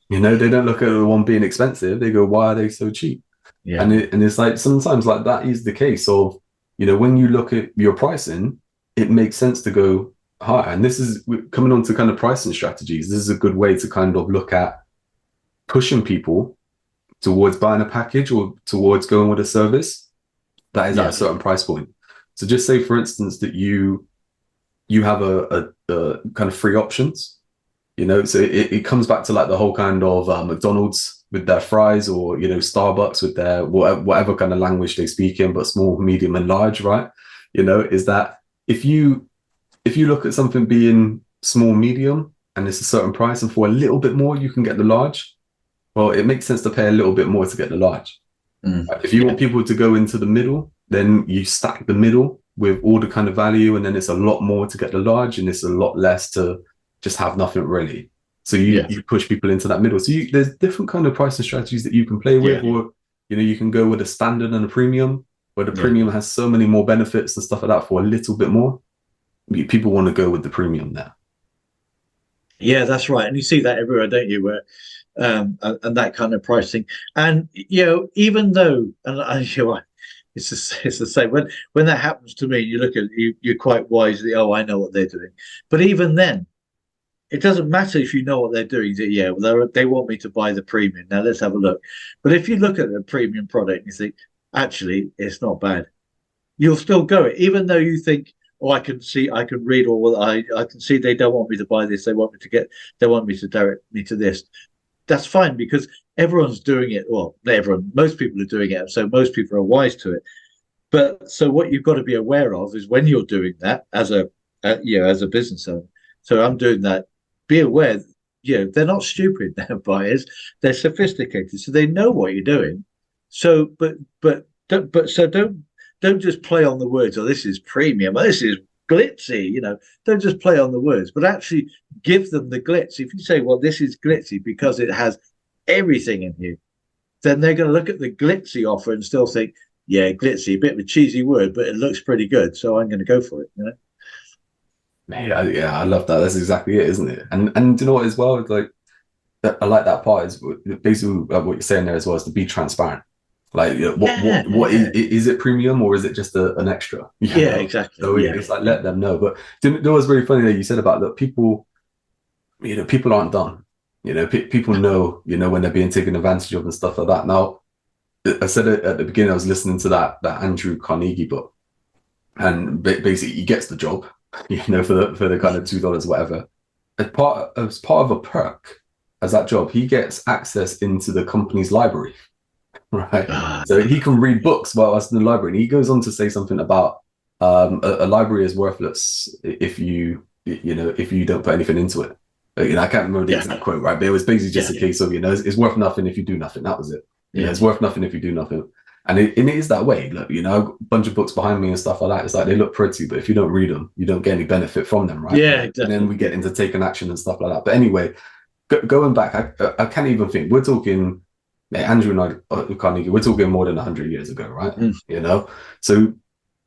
They don't look at the one being expensive. They go, "Why are they so cheap?" yeah, And it's like sometimes like that is the case of when you look at your pricing, it makes sense to go higher. And this is coming on to kind of pricing strategies. This is a good way to kind of look at pushing people towards buying a package or towards going with a service that is at a yeah, certain price point. So just say, for instance, that you have a kind of free options. So it comes back to like the whole kind of McDonald's with their fries, or Starbucks with their whatever kind of language they speak in, but small, medium, and large, right? Is that if you look at something being small, medium, and it's a certain price, and for a little bit more you can get the large, well, it makes sense to pay a little bit more to get the large. If you want people to go into the middle, then you stack the middle with all the kind of value, and then it's a lot more to get the large, and it's a lot less to just have nothing really. So you push people into that middle. So there's different kind of pricing strategies that you can play with, or you can go with a standard and a premium, where the premium has so many more benefits and stuff like that for a little bit more. People want to go with the premium there. Yeah, that's right, and you see that everywhere, don't you? Where and that kind of pricing, and even though, it's the same when that happens to me. You look at you're quite wisely, oh, I know what they're doing, but even then, it doesn't matter if you know what they're doing. They want me to buy the premium. Now let's have a look. But if you look at the premium product and you think, actually, it's not bad, you'll still go it, even though you think, oh, I can read all that. I can see they don't want me to buy this. They want me to direct me to this. That's fine, because everyone's doing it. Well, not everyone, most people are doing it. So most people are wise to it. But so what you've got to be aware of is when you're doing that as a business owner. So I'm doing that. Be aware, they're not stupid. They're buyers. They're sophisticated, so they know what you're doing. So, don't just play on the words. Oh, this is premium. Oh, this is glitzy. Don't just play on the words, but actually give them the glitz. If you say, well, this is glitzy because it has everything in here, then they're going to look at the glitzy offer and still think, yeah, glitzy, a bit of a cheesy word, but it looks pretty good, so I'm going to go for it. Yeah, I love that. That's exactly it, isn't it? And you know what, as well, like, I like that part is basically what you're saying there as well, is to be transparent. Like, what is it premium, or is it just an extra? Exactly. So it's like, let them know. But it was really funny that you said about that people aren't dumb. People know, when they're being taken advantage of and stuff like that. Now, I said it at the beginning, I was listening to that Andrew Carnegie book, and basically he gets the job, for the kind of $2 whatever. As part of a perk as that job, he gets access into the company's library, right? So he can read books while us in the library. And he goes on to say something about a library is worthless if you don't put anything into it. I can't remember the exact quote, right? But it was basically just a case of, it's worth nothing if you do nothing. That was it. It's worth nothing if you do nothing. And it is that way. Look, a bunch of books behind me and stuff like that. It's like, they look pretty, but if you don't read them, you don't get any benefit from them, right? Yeah, exactly. And then we get into taking action and stuff like that. But anyway, going back, I can't even think. We're talking, Andrew and I, Carnegie, we're talking more than 100 years ago, right? So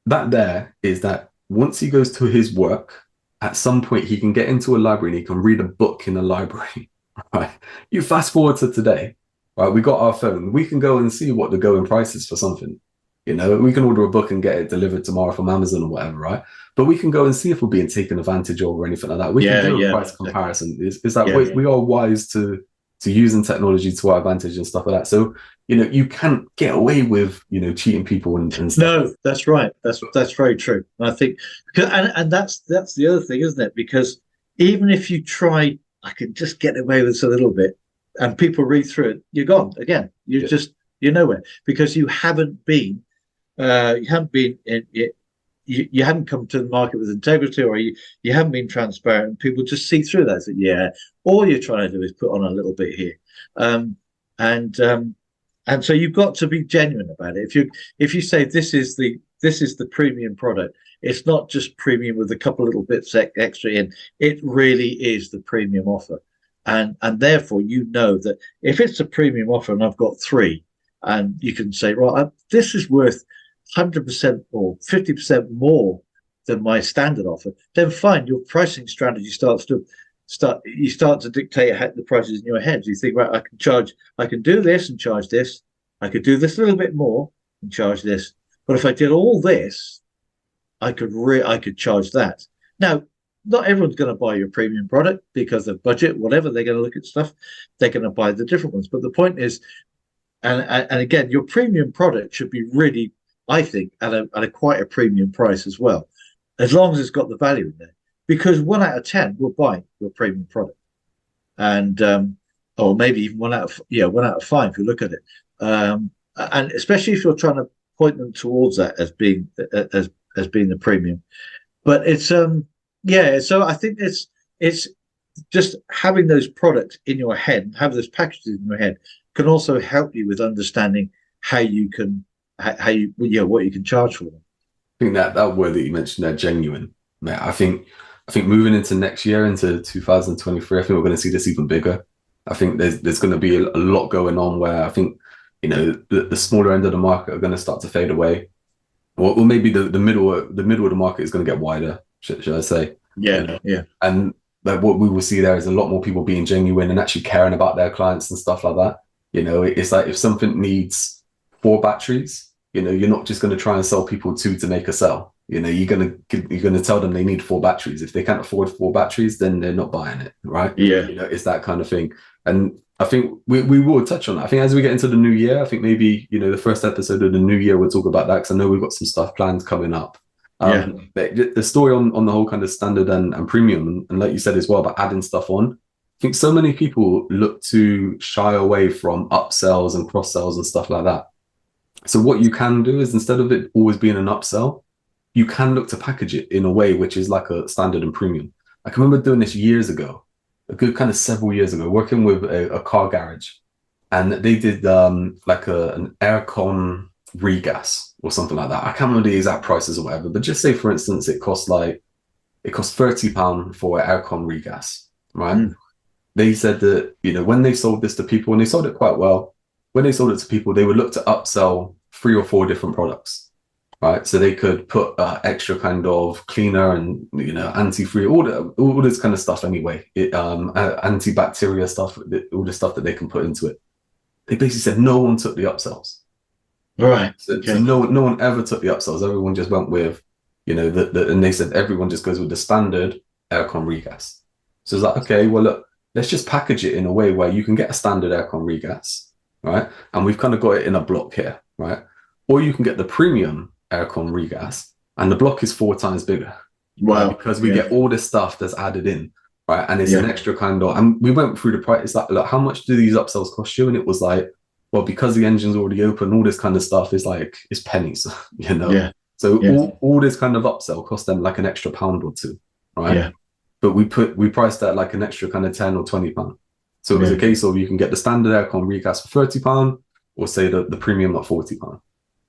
that there is that once he goes to his work, at some point he can get into a library and he can read a book in a library, right? You fast forward to today. Right, we got our phone. We can go and see what the going price is for something. We can order a book and get it delivered tomorrow from Amazon or whatever, right? But we can go and see if we're being taken advantage of or anything like that. We can do a price comparison. It's that we are wise to using technology to our advantage and stuff like that. So you can't get away with cheating people and stuff. No, that's right. That's very true. And I think and that's the other thing, isn't it? Because even if you try, I can just get away with this a little bit, and people read through it, you're gone again. You're nowhere, because you haven't been in it. You haven't come to the market with integrity, or you haven't been transparent. People just see through that. So all you're trying to do is put on a little bit here, and so you've got to be genuine about it. If you say this is the premium product, it's not just premium with a couple little bits extra in. It really is the premium offer. And therefore, that if it's a premium offer and I've got 3, and you can say, right, this is worth 100% or 50% more than my standard offer, then fine, your pricing strategy starts to dictate the prices in your head. You think, right, I can do this and charge this. I could do this a little bit more and charge this. But if I did all this, I could charge that. Now, not everyone's going to buy your premium product because of budget, whatever. They're going to look at stuff. They're going to buy the different ones. But the point is, and again, your premium product should be really, I think, at a quite a premium price as well, as long as it's got the value in there. Because 1 out of 10 will buy your premium product. And or maybe even 1 out of 5 if you look at it. And especially if you're trying to point them towards that as being as being the premium. But it's so I think it's just having those products in your head, have those packages in your head, can also help you with understanding how you what you can charge for them. I think that word that you mentioned there, genuine, man, I think moving into next year, into 2023, I think we're going to see this even bigger. I think there's going to be a lot going on where I think, the smaller end of the market are going to start to fade away, or maybe the middle of the market is going to get wider, should I say? Yeah. And like what we will see there is a lot more people being genuine and actually caring about their clients and stuff like that. It's like if something needs 4 batteries, you're not just going to try and sell people 2 to make a sell. You're gonna tell them they need 4 batteries. If they can't afford 4 batteries, then they're not buying it, right? Yeah. It's that kind of thing. And I think we will touch on that. I think as we get into the new year, I think maybe the first episode of the new year we'll talk about that, because I know we've got some stuff planned coming up. But the story on the whole kind of standard and premium, and like you said as well about adding stuff on. I think so many people look to shy away from upsells and cross sells and stuff like that. So what you can do is, instead of it always being an upsell, you can look to package it in a way which is like a standard and premium. I can remember doing this years ago, a good kind of several years ago, working with a car garage, and they did like an aircon regas or something like that. I can't remember the exact prices or whatever, but just say, for instance, it cost £30 for aircon regas, right? They said that, when they sold this to people, and they sold it quite well, when they sold it to people, they would look to upsell 3 or 4 different products. Right, so they could put extra kind of cleaner and anti-free, all this kind of stuff. Anyway, antibacteria stuff, all the stuff that they can put into it. They basically said no one took the upsells. Right. So no one ever took the upsells. Everyone just went with, and they said everyone just goes with the standard aircon regas. So it's like, okay, well look, let's just package it in a way where you can get a standard aircon regas, right? And we've kind of got it in a block here, right? Or you can get the premium aircon regas, and the block is 4 times bigger. Wow. Right? Because we get all this stuff that's added in, right? And it's an extra kind of, and we went through the price. It's like, look, how much do these upsells cost you? And it was like, well, because the engine's already open, all this kind of stuff is like, it's pennies, Yeah. So all this kind of upsell cost them like an extra £1 or 2, right? Yeah. But we priced that like an extra kind of £10 or £20. So it was a case of, you can get the standard aircon regas for £30, or say the premium at £40,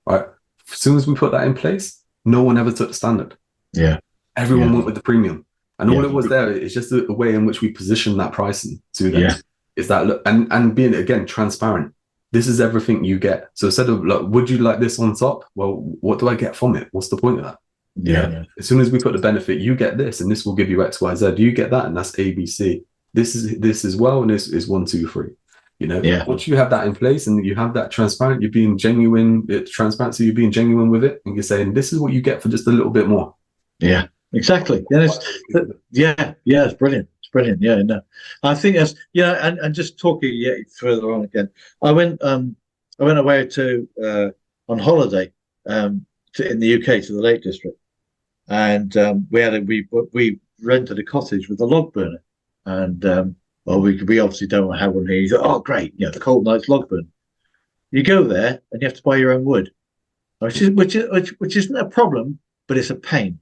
right? As soon as we put that in place, no one ever took the standard. Yeah. Everyone went with the premium. And all it was there is just a way in which we position that pricing to them. Is that, look, and being, again, transparent. This is everything you get. So instead of, like, would you like this on top? Well, what do I get from it? What's the point of that? Yeah. As soon as we put the benefit, you get this, and this will give you X, Y, Z. You get that, and that's A, B, C. This is this as well, and this is 1, 2, 3. Once you have that in place and you have that transparent, you're being genuine, transparency, you're being genuine with it, and you're saying, this is what you get for just a little bit more. Yeah, exactly. It's brilliant. It's brilliant. Yeah, no, I think that's, and just talking further on again, I went away to on holiday in the UK to the Lake District, and we rented a cottage with a log burner, and we obviously don't have one here. You go, oh great, the cold night's log burn. You go there and you have to buy your own wood, which isn't a problem, but it's a pain.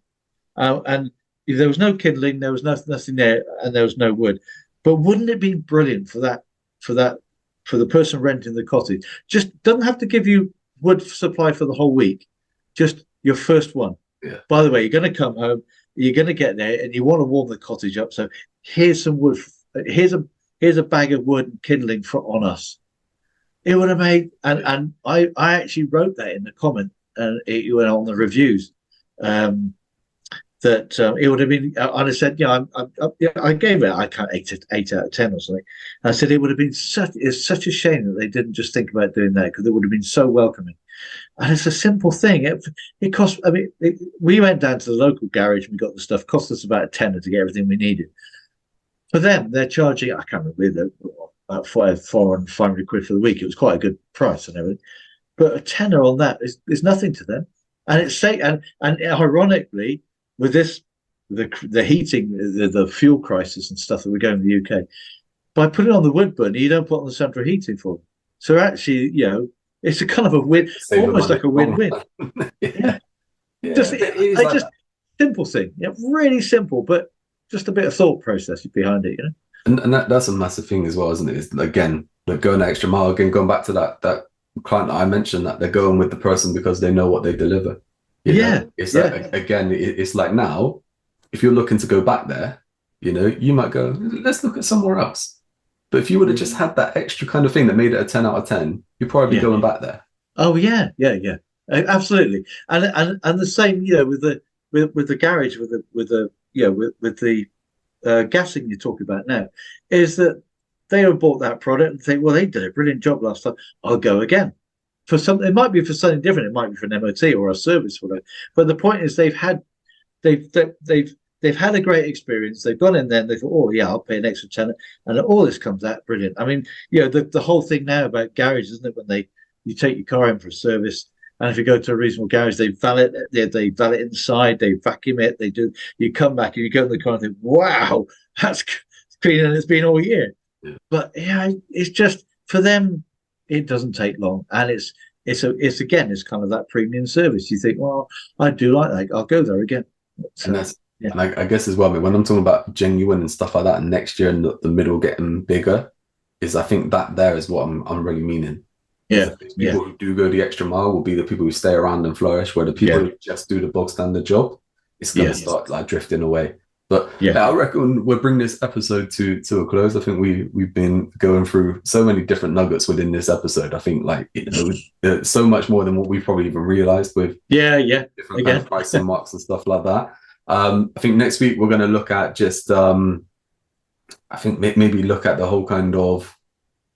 And there was no kindling, there was nothing there, and there was no wood. But wouldn't it be brilliant for the person renting the cottage? Just doesn't have to give you wood supply for the whole week, just your first one. Yeah. By the way, you're going to come home, you're going to get there, and you want to warm the cottage up. So here's some wood. Here's a bag of wood and kindling on us. It would have made, and I actually wrote that in the comment, and it went on the reviews. That it would have been, and I said, I gave it, I can't 8 out of 10 or something. And I said it would have been it's such a shame that they didn't just think about doing that, because it would have been so welcoming. And it's a simple thing. It cost. I mean, we went down to the local garage and we got the stuff. Cost us about a tenner to get everything we needed. For them, they're charging, I can't remember, about 400 quid for the week. It was quite a good price and everything. But a tenner on that is nothing to them. And it's and ironically, with this, the heating, the fuel crisis and stuff that we're going in the UK, by putting on the wood burner, you don't put on the central heating for them. So actually, it's a kind of a win, Save the almost money. like a win-win. Yeah. Yeah. Just It is I like just simple thing, really simple, but just a bit of thought process behind it, And that's a massive thing as well, isn't it? It's, again, like going the extra mile. Again, going back to that client that I mentioned, that they're going with the person because they know what they deliver. It's like, again, it's like now, if you're looking to go back there, you might go, let's look at somewhere else. But if you would have just had that extra kind of thing that made it a 10 out of 10, you'd probably be going back there. Oh yeah, absolutely. And the same, with the garage, with the gassing you're talking about now, is that they have bought that product and think, well, they did a brilliant job last time. I'll go again for something. It might be for something different. It might be for an MOT or a service, whatever. But the point is, they've had a great experience. They've gone in there and they thought, oh yeah, I'll pay an extra tenner, and all this comes out brilliant. I mean, the whole thing now about garage, isn't it? When you take your car in for a service, and if you go to a reasonable garage, they valet inside, they vacuum it, they do. You come back and you go in the car and think, wow, that's cleaner than it's been all year. Yeah. But it's just for them, it doesn't take long, and it's kind of that premium service. You think, well, I do like that, I'll go there again. And that's and I guess as well, when I'm talking about genuine and stuff like that, and next year and the middle getting bigger, is I think that there is what I'm really meaning. Yeah, people who do go the extra mile will be the people who stay around and flourish. Where the people who just do the bog standard job, it's going to start like drifting away. But I reckon we'll bring this episode to a close. I think we've been going through so many different nuggets within this episode. I think so much more than what we probably even realized with different kind of pricing marks and stuff like that. I think next week we're going to look at just I think maybe look at the whole kind of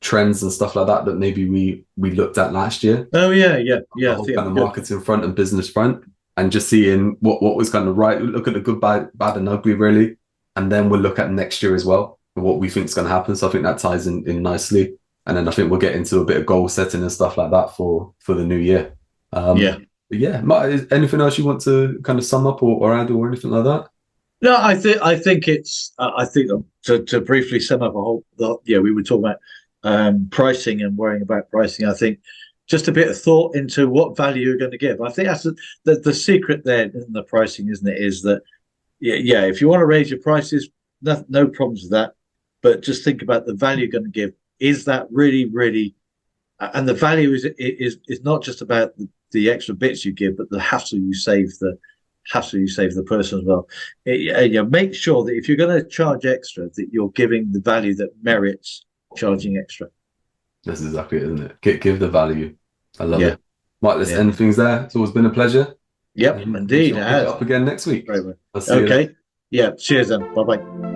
trends and stuff like that maybe we looked at last year. Oh yeah. The whole kind of marketing front and business front, and just seeing what was kind of right. Look at the good, bad, and ugly, really, and then we'll look at next year as well, what we think is going to happen. So I think that ties in nicely, and then I think we'll get into a bit of goal setting and stuff like that for the new year. Matt, is anything else you want to kind of sum up or add or anything like that? No, I think it's to briefly sum up we were talking about pricing and worrying about pricing. I think just a bit of thought into what value you're going to give. I think that's the secret there in the pricing, isn't it? Is that if you want to raise your prices, no problems with that, but just think about the value you're going to give. Is that really, really, and the value is not just about the extra bits you give, but the hassle you save the person as well. Make sure that if you're going to charge extra, that you're giving the value that merits charging extra. That's exactly it, isn't it? Give the value. I love it. Right, let's end things there. It's always been a pleasure. Yep, indeed. Pick it up again next week. Okay. Yeah. Cheers then. Bye bye.